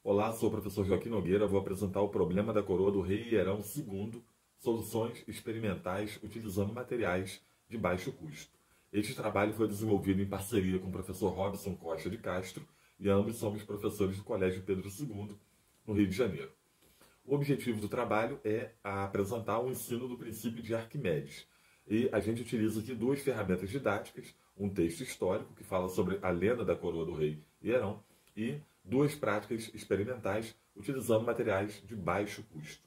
Olá, sou o professor Joaquim Nogueira, vou apresentar o problema da coroa do rei Hierão II, soluções experimentais utilizando materiais de baixo custo. Este trabalho foi desenvolvido em parceria com o professor Robson Costa de Castro e ambos somos professores do Colégio Pedro II, no Rio de Janeiro. O objetivo do trabalho é apresentar o ensino do princípio de Arquimedes. E a gente utiliza aqui duas ferramentas didáticas, um texto histórico que fala sobre a lenda da coroa do rei Hierão e duas práticas experimentais utilizando materiais de baixo custo.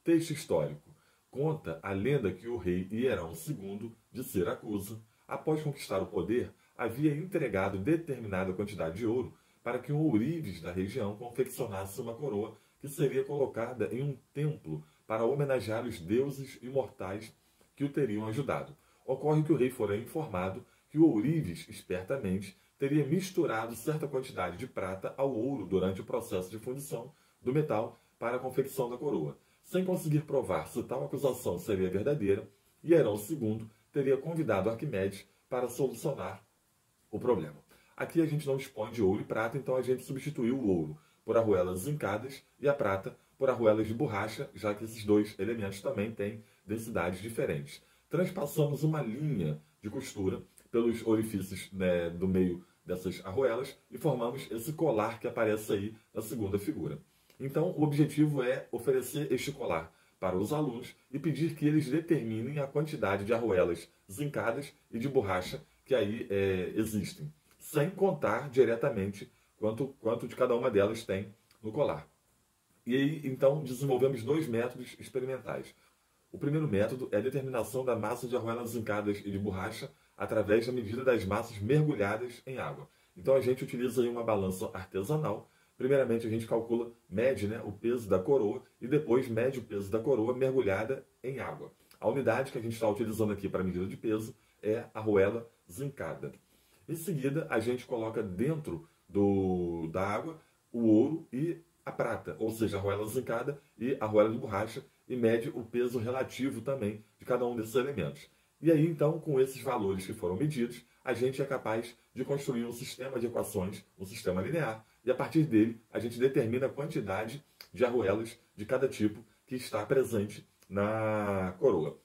Texto histórico conta a lenda que o rei Hierão II de Siracusa, após conquistar o poder, havia entregado determinada quantidade de ouro para que um ourives da região confeccionasse uma coroa que seria colocada em um templo para homenagear os deuses imortais que o teriam ajudado. Ocorre que o rei fora informado que o ourives, espertamente, teria misturado certa quantidade de prata ao ouro durante o processo de fundição do metal para a confecção da coroa. Sem conseguir provar se tal acusação seria verdadeira, Hierão II teria convidado Arquimedes para solucionar o problema. Aqui a gente não dispõe de ouro e prata, então a gente substituiu o ouro por arruelas zincadas e a prata por arruelas de borracha, já que esses dois elementos também têm densidades diferentes. Transpassamos uma linha de costura pelos orifícios, do meio dessas arruelas e formamos esse colar que aparece aí na segunda figura. Então, o objetivo é oferecer este colar para os alunos e pedir que eles determinem a quantidade de arruelas zincadas e de borracha que aí existem, sem contar diretamente quanto de cada uma delas tem no colar. E aí, então, desenvolvemos dois métodos experimentais. O primeiro método é a determinação da massa de arruelas zincadas e de borracha através da medida das massas mergulhadas em água. Então a gente utiliza aí uma balança artesanal. Primeiramente a gente mede o peso da coroa e depois mede o peso da coroa mergulhada em água. A unidade que a gente está utilizando aqui para medida de peso é a arruela zincada. Em seguida a gente coloca dentro da água o ouro e a prata, ou seja, a arruela zincada e a arruela de borracha, e mede o peso relativo também de cada um desses elementos. E aí, então, com esses valores que foram medidos, a gente é capaz de construir um sistema de equações, um sistema linear, e a partir dele a gente determina a quantidade de arruelas de cada tipo que está presente na coroa.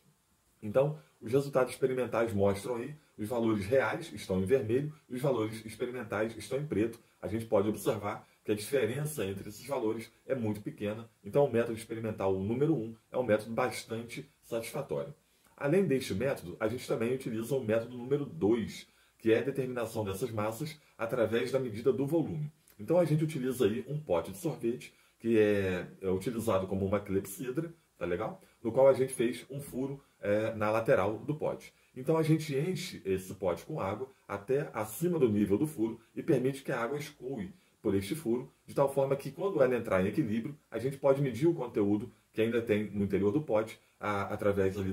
Então, os resultados experimentais mostram aí, os valores reais estão em vermelho e os valores experimentais estão em preto. A gente pode observar que a diferença entre esses valores é muito pequena. Então, o método experimental número 1 é um método bastante satisfatório. Além deste método, a gente também utiliza o método número 2, que é a determinação dessas massas através da medida do volume. Então, a gente utiliza aí um pote de sorvete, que é utilizado como uma clepsidra, tá legal? No qual a gente fez um furo na lateral do pote. Então a gente enche esse pote com água até acima do nível do furo e permite que a água escoe por este furo, de tal forma que quando ela entrar em equilíbrio, a gente pode medir o conteúdo que ainda tem no interior do pote através ali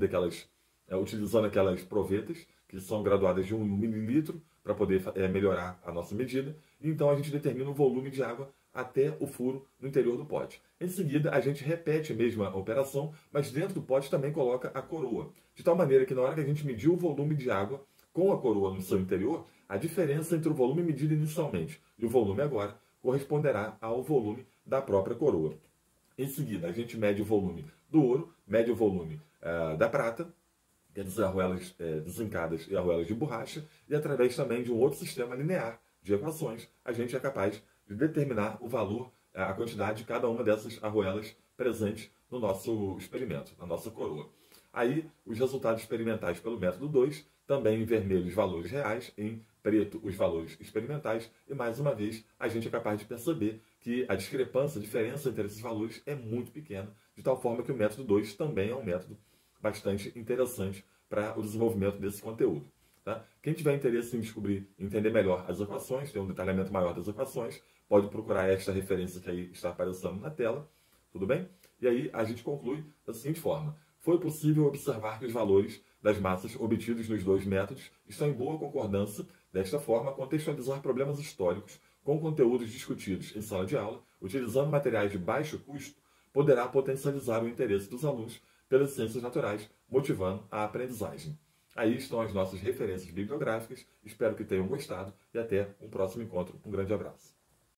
utilizando aquelas provetas que são graduadas de 1 mililitro para poder melhorar a nossa medida. E então a gente determina o volume de água até o furo no interior do pote. Em seguida, a gente repete a mesma operação, mas dentro do pote também coloca a coroa. De tal maneira que na hora que a gente medir o volume de água com a coroa no seu interior, a diferença entre o volume medido inicialmente e o volume agora corresponderá ao volume da própria coroa. Em seguida, a gente mede o volume do ouro, mede o volume da prata, quer dizer, arruelas zincadas e arruelas de borracha, e através também de um outro sistema linear de equações, a gente é capaz de determinar o valor, a quantidade de cada uma dessas arruelas presentes no nosso experimento, na nossa coroa. Aí, os resultados experimentais pelo método 2, também em vermelho os valores reais, em preto os valores experimentais, e mais uma vez a gente é capaz de perceber que a discrepância, a diferença entre esses valores é muito pequena, de tal forma que o método 2 também é um método bastante interessante para o desenvolvimento desse conteúdo. Tá? Quem tiver interesse em entender melhor as equações, ter um detalhamento maior das equações, pode procurar esta referência que aí está aparecendo na tela, tudo bem? E aí a gente conclui da seguinte forma: foi possível observar que os valores das massas obtidos nos dois métodos estão em boa concordância. Desta forma, contextualizar problemas históricos com conteúdos discutidos em sala de aula, utilizando materiais de baixo custo, poderá potencializar o interesse dos alunos pelas ciências naturais, motivando a aprendizagem. Aí estão as nossas referências bibliográficas, espero que tenham gostado e até um próximo encontro. Um grande abraço.